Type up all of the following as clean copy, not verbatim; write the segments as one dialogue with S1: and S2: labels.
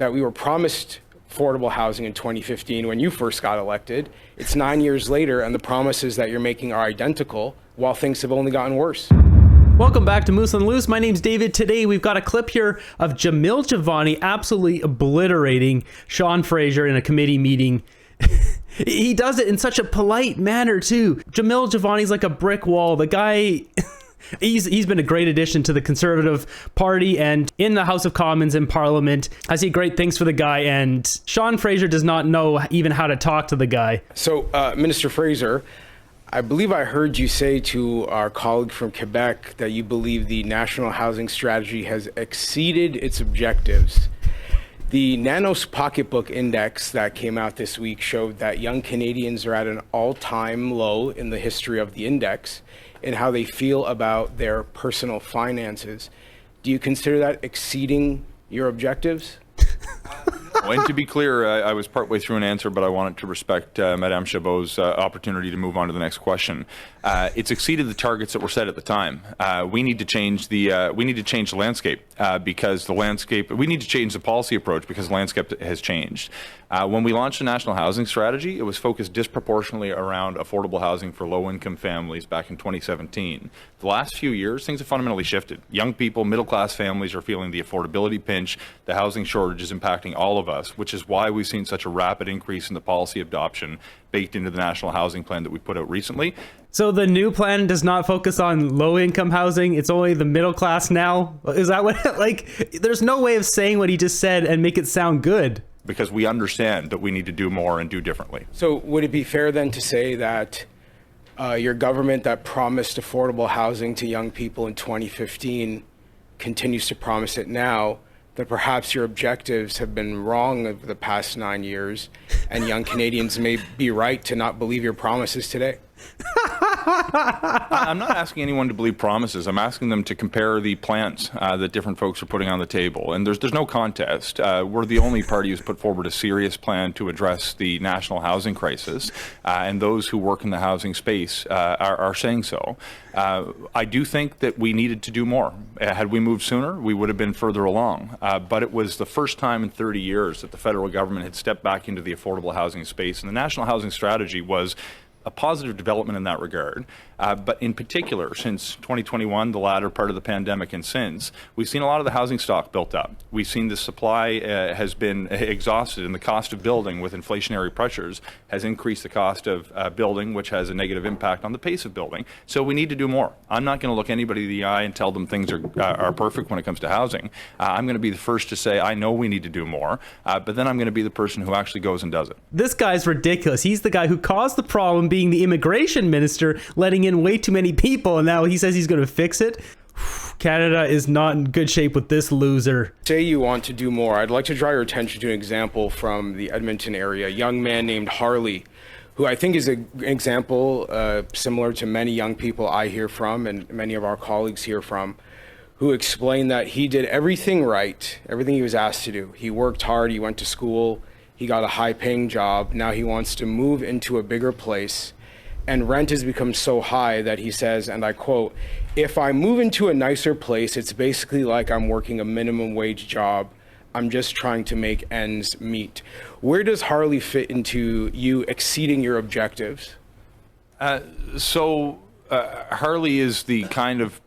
S1: that we were promised affordable housing in 2015 when you first got elected. It's 9 years later, and the promises that you're making are identical, while things have only gotten worse.
S2: Welcome back to Moose on the Loose. My name's David. Today we've got a clip here of Jamil Jivani absolutely obliterating Sean Fraser in a committee meeting. He does it in such a polite manner too. Jamil Jivani's like a brick wall. The guy, he's been a great addition to the Conservative Party and in the House of Commons in Parliament. I see great things for the guy, and Sean Fraser does not know even how to talk to the guy.
S1: So, Minister Fraser, I believe I heard you say to our colleague from Quebec that you believe the National Housing Strategy has exceeded its objectives. The Nanos Pocketbook Index that came out this week showed that young Canadians are at an all-time low in the history of the index in how they feel about their personal finances. Do you consider that exceeding your objectives?
S3: Well, and to be clear, I was partway through an answer, but I wanted to respect Madame Chabot's opportunity to move on to the next question. It's exceeded the targets that were set at the time. We need to change the landscape because the landscape. We need to change the policy approach because the landscape has changed. When we launched the National Housing Strategy, it was focused disproportionately around affordable housing for low-income families back in 2017. The last few years, things have fundamentally shifted. Young people, middle-class families are feeling the affordability pinch. The housing shortage is impacting all of us, which is why we've seen such a rapid increase in the policy adoption baked into the National Housing Plan that we put out recently.
S2: So the new plan does not focus on low-income housing. It's only the middle class now. Is that what, like, there's no way of saying what he just said and make it sound good.
S3: Because we understand that we need to do more and do differently.
S1: So would it be fair then to say that your government that promised affordable housing to young people in 2015 continues to promise it now, that perhaps your objectives have been wrong over the past 9 years, and young Canadians may be right to not believe your promises today?
S3: I'm not asking anyone to believe promises. I'm asking them to compare the plans that different folks are putting on the table. And there's no contest. We're the only party who's put forward a serious plan to address the national housing crisis. And those who work in the housing space are saying so. I do think that we needed to do more. Had we moved sooner, we would have been further along. But it was the first time in 30 years that the federal government had stepped back into the affordable housing space. And the National Housing Strategy was a positive development in that regard. But in particular, since 2021, the latter part of the pandemic and since, we've seen a lot of the housing stock built up. We've seen the supply has been exhausted, and the cost of building with inflationary pressures has increased the cost of building, which has a negative impact on the pace of building. So we need to do more. I'm not going to look anybody in the eye and tell them things are perfect when it comes to housing. I'm going to be the first to say, I know we need to do more, but then I'm going to be the person who actually goes and does it.
S2: This guy's ridiculous. He's the guy who caused the problem, being the immigration minister, letting in way too many people, and now he says he's going to fix it. Canada is not in good shape with this loser.
S1: Say you want to do more. I'd like to draw your attention to an example from the Edmonton area. A young man named Harley, who I think is an example similar to many young people I hear from and many of our colleagues hear from, who explained that he did everything right, everything he was asked to do. He worked hard, he went to school, he got a high-paying job. Now he wants to move into a bigger place, and rent has become so high that he says, and I quote, "If I move into a nicer place, it's basically like I'm working a minimum wage job. I'm just trying to make ends meet." Where does Harley fit into you exceeding your objectives?
S3: Harley is the kind of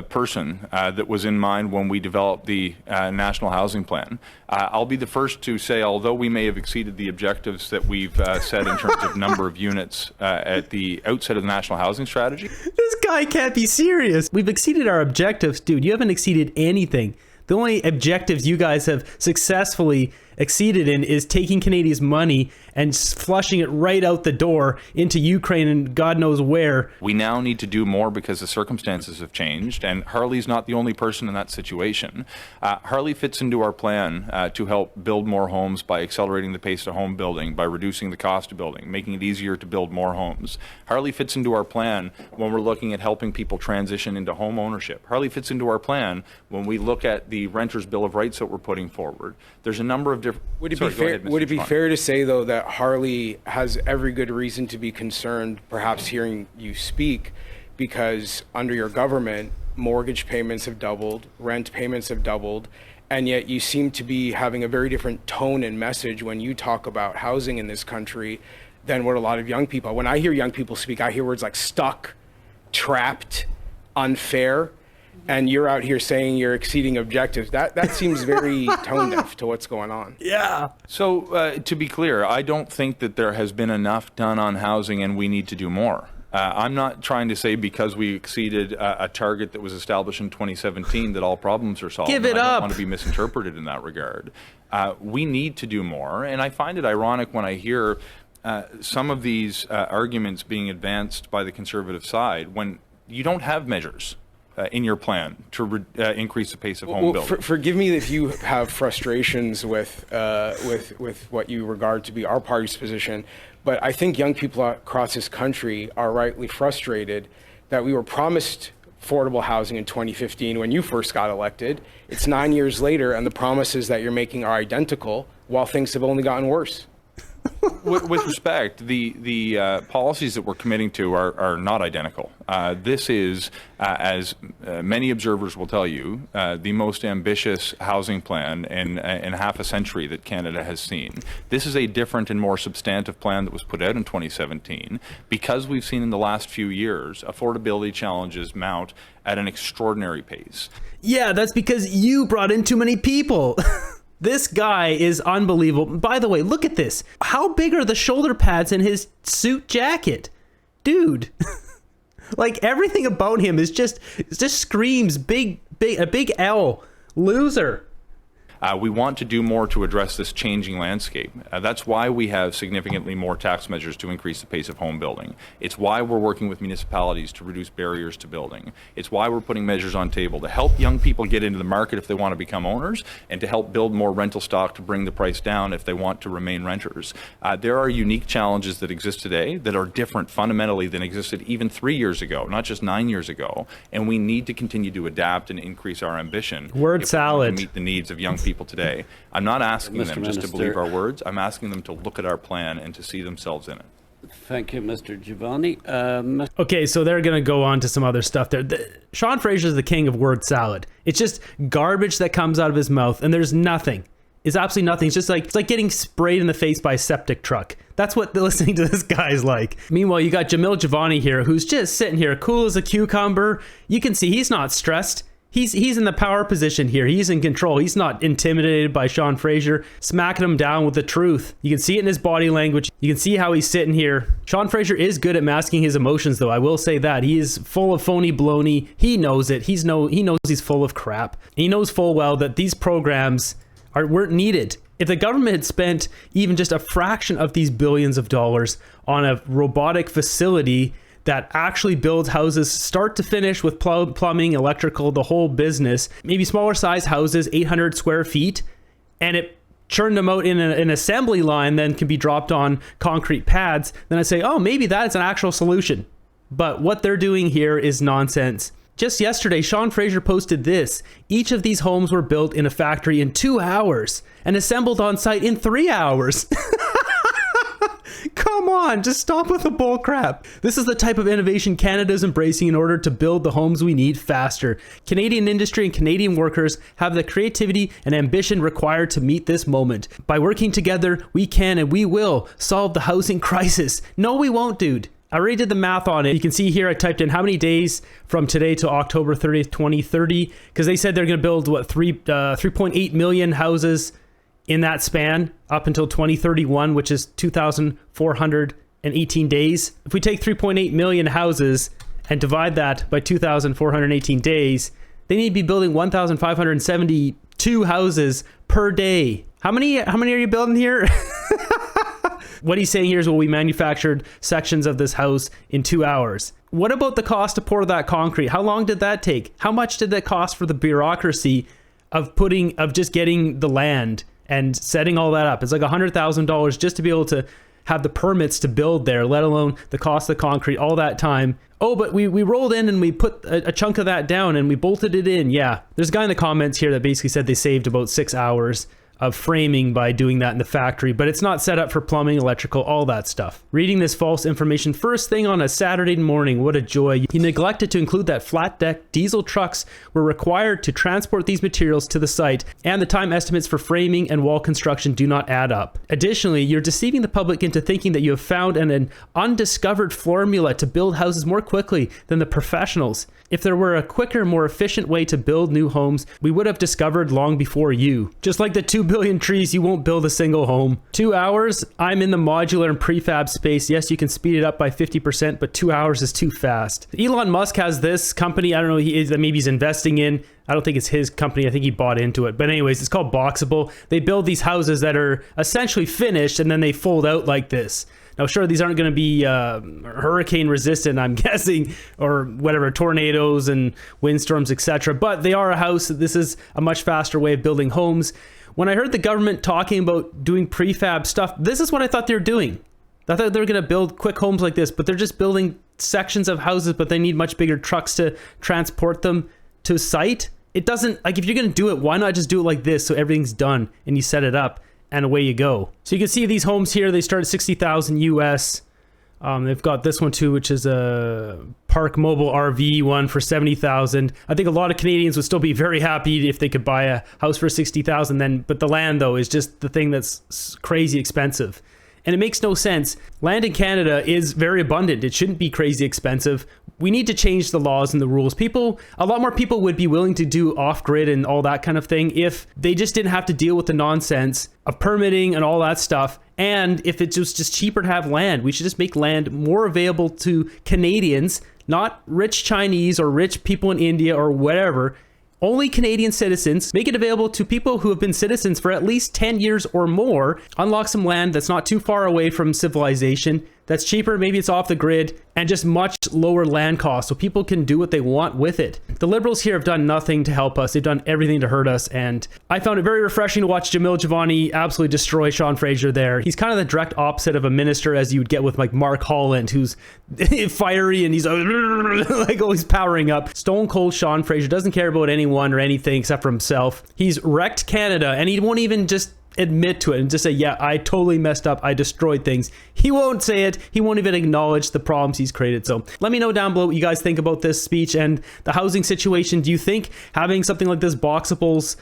S3: person that was in mind when we developed the National Housing Plan. I'll be the first to say, although we may have exceeded the objectives that we've set in terms of number of units at the outset of the National Housing Strategy.
S2: This guy can't be serious. We've exceeded our objectives. Dude, you haven't exceeded anything. The only objectives you guys have successfully exceeded in is taking Canadians' money and flushing it right out the door into Ukraine and God knows where.
S3: We now need to do more because the circumstances have changed, and Harley's not the only person in that situation. Harley fits into our plan to help build more homes by accelerating the pace of home building, by reducing the cost of building, making it easier to build more homes. Harley fits into our plan when we're looking at helping people transition into home ownership. Harley fits into our plan when we look at the Renters' Bill of Rights that we're putting forward. There's a number of different...
S1: Would it be fair to say, though, that Harley has every good reason to be concerned, perhaps hearing you speak, because under your government, mortgage payments have doubled, rent payments have doubled, and yet you seem to be having a very different tone and message when you talk about housing in this country than what a lot of young people. When I hear young people speak, I hear words like stuck, trapped, unfair, and you're out here saying you're exceeding objectives. That seems very tone deaf to what's going on.
S2: Yeah.
S3: So to be clear, I don't think that there has been enough done on housing and we need to do more. I'm not trying to say because we exceeded a target that was established in 2017 that all problems are solved.
S2: Give it
S3: I don't
S2: up.
S3: want to be misinterpreted in that regard. We need to do more, and I find it ironic when I hear some of these arguments being advanced by the Conservative side when you don't have measures in your plan to increase the pace of home building.
S1: Forgive me if you have frustrations with what you regard to be our party's position, but I think young people across this country are rightly frustrated that we were promised affordable housing in 2015 when you first got elected. It's 9 years later, and the promises that you're making are identical, while things have only gotten worse.
S3: With respect, the policies that we're committing to are not identical. This is, as many observers will tell you, the most ambitious housing plan in half a century that Canada has seen. This is a different and more substantive plan that was put out in 2017 because we've seen in the last few years affordability challenges mount at an extraordinary pace.
S2: Yeah, that's because you brought in too many people. This guy is unbelievable. By the way, look at this. How big are the shoulder pads in his suit jacket? Dude. Like everything about him is just screams a big L. Loser.
S3: We want to do more to address this changing landscape. That's why we have significantly more tax measures to increase the pace of home building. It's why we're working with municipalities to reduce barriers to building. It's why we're putting measures on table to help young people get into the market if they want to become owners and to help build more rental stock to bring the price down if they want to remain renters. There are unique challenges that exist today that are different fundamentally than existed even 3 years ago, not just 9 years ago. And we need to continue to adapt and increase our ambition.
S2: Word salad.
S3: To meet the needs of young people today. I'm not asking them just to believe our words. I'm asking them to look at our plan and to see themselves in it.
S4: Thank you, Mr. Jivani.
S2: Okay, so they're going to go on to some other stuff there. Sean Fraser is the king of word salad. It's just garbage that comes out of his mouth, and there's nothing. It's absolutely nothing. It's like getting sprayed in the face by a septic truck. That's what listening to this guy is like. Meanwhile, you got Jamil Jivani here, who's just sitting here cool as a cucumber. You can see he's not stressed. He's in the power position here. He's in control. He's not intimidated by Sean Fraser, smacking him down with the truth. You can see it in his body language. You can see how he's sitting here. Sean Fraser is good at masking his emotions, though. I will say that. He is full of phony baloney. He knows it. He knows he's full of crap. He knows full well that these programs weren't needed. If the government had spent even just a fraction of these billions of dollars on a robotic facility that actually builds houses start to finish with plumbing, electrical, the whole business, maybe smaller size houses, 800 square feet, and it churned them out in an assembly line, then can be dropped on concrete pads, then I'd say, oh, maybe that's an actual solution. But what they're doing here is nonsense. Just yesterday, Sean Fraser posted this. Each of these homes were built in a factory in 2 hours and assembled on site in 3 hours. Come on, just stop with the bull crap. This is the type of innovation Canada is embracing in order to build the homes we need faster. Canadian industry and Canadian workers have the creativity and ambition required to meet this moment. By working together, we can and we will solve the housing crisis. No, we won't, dude. I already did the math on it. You can see here I typed in how many days from today to October 30th, 2030, because they said they're going to build, 3.8 million houses in that span up until 2031, which is 2,418 days. If we take 3.8 million houses and divide that by 2,418 days, they need to be building 1,572 houses per day. How many are you building here? What he's saying here is, well, we manufactured sections of this house in 2 hours. What about the cost to pour that concrete? How long did that take? How much did that cost for the bureaucracy of just getting the land and setting all that up? It's like $100,000 just to be able to have the permits to build there, let alone the cost of the concrete, all that time. Oh, but we rolled in and we put a chunk of that down and we bolted it in. Yeah, there's a guy in the comments here that basically said they saved about 6 hours of framing by doing that in the factory, but it's not set up for plumbing, electrical, all that stuff. Reading this false information first thing on a Saturday morning, what a joy. He neglected to include that flat deck diesel trucks were required to transport these materials to the site, and the time estimates for framing and wall construction do not add up. Additionally, you're deceiving the public into thinking that you have found an undiscovered formula to build houses more quickly than the professionals. If there were a quicker, more efficient way to build new homes, we would have discovered long before you. Just like the 2 billion trees, you won't build a single home. 2 hours, I'm in the modular and prefab space. Yes, you can speed it up by 50%, but 2 hours is too fast. Elon Musk has this company, I don't know, maybe he's investing in. I don't think it's his company. I think he bought into it. But anyways, it's called Boxable. They build these houses that are essentially finished and then they fold out like this. Now, sure, these aren't going to be hurricane resistant, I'm guessing, or whatever, tornadoes and windstorms, etc. But they are a house. This is a much faster way of building homes. When I heard the government talking about doing prefab stuff, this is what I thought they were doing. I thought they were going to build quick homes like this, but they're just building sections of houses, but they need much bigger trucks to transport them to site. It doesn't, like, if you're going to do it, why not just do it like this so everything's done and you set it up and away you go. So you can see these homes here, they start at 60,000 US. They've got this one too, which is a Park Mobile RV one for 70,000. I think a lot of Canadians would still be very happy if they could buy a house for 60,000 then, but the land though is just the thing that's crazy expensive. And it makes no sense. Land in Canada is very abundant. It shouldn't be crazy expensive. We need to change the laws and the rules. A lot more people would be willing to do off-grid and all that kind of thing if they just didn't have to deal with the nonsense of permitting and all that stuff. And if it was just cheaper to have land, we should just make land more available to Canadians, not rich Chinese or rich people in India or whatever. Only Canadian citizens. Make it available to people who have been citizens for at least 10 years or more. Unlock some land that's not too far away from civilization, that's cheaper, maybe it's off the grid, and just much lower land costs so people can do what they want with it. The Liberals here have done nothing to help us. They've done everything to hurt us, and I found it very refreshing to watch Jamil Jivani absolutely destroy Sean Fraser there. He's kind of the direct opposite of a minister as you would get with like Mark Holland, who's fiery and he's like always powering up. Stone cold Sean Fraser doesn't care about anyone or anything except for himself. He's wrecked Canada and he won't even just admit to it and just say, yeah, I totally messed up, I destroyed things. He won't say it. He won't even acknowledge the problems he's created. So let me know down below what you guys think about this speech and the housing situation. Do you think having something like this Boxable's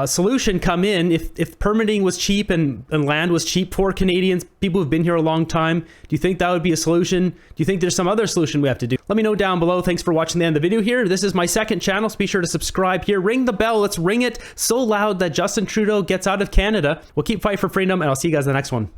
S2: solution come in, if permitting was cheap and land was cheap for Canadians, people who've been here a long time, do you think that would be a solution? Do you think there's some other solution we have to do? Let me know down below. Thanks for watching the end of the video here. This is my second channel, so be sure to subscribe here. Ring the bell. Let's ring it so loud that Justin Trudeau gets out of Canada. We'll keep fighting for freedom, and I'll see you guys in the next one.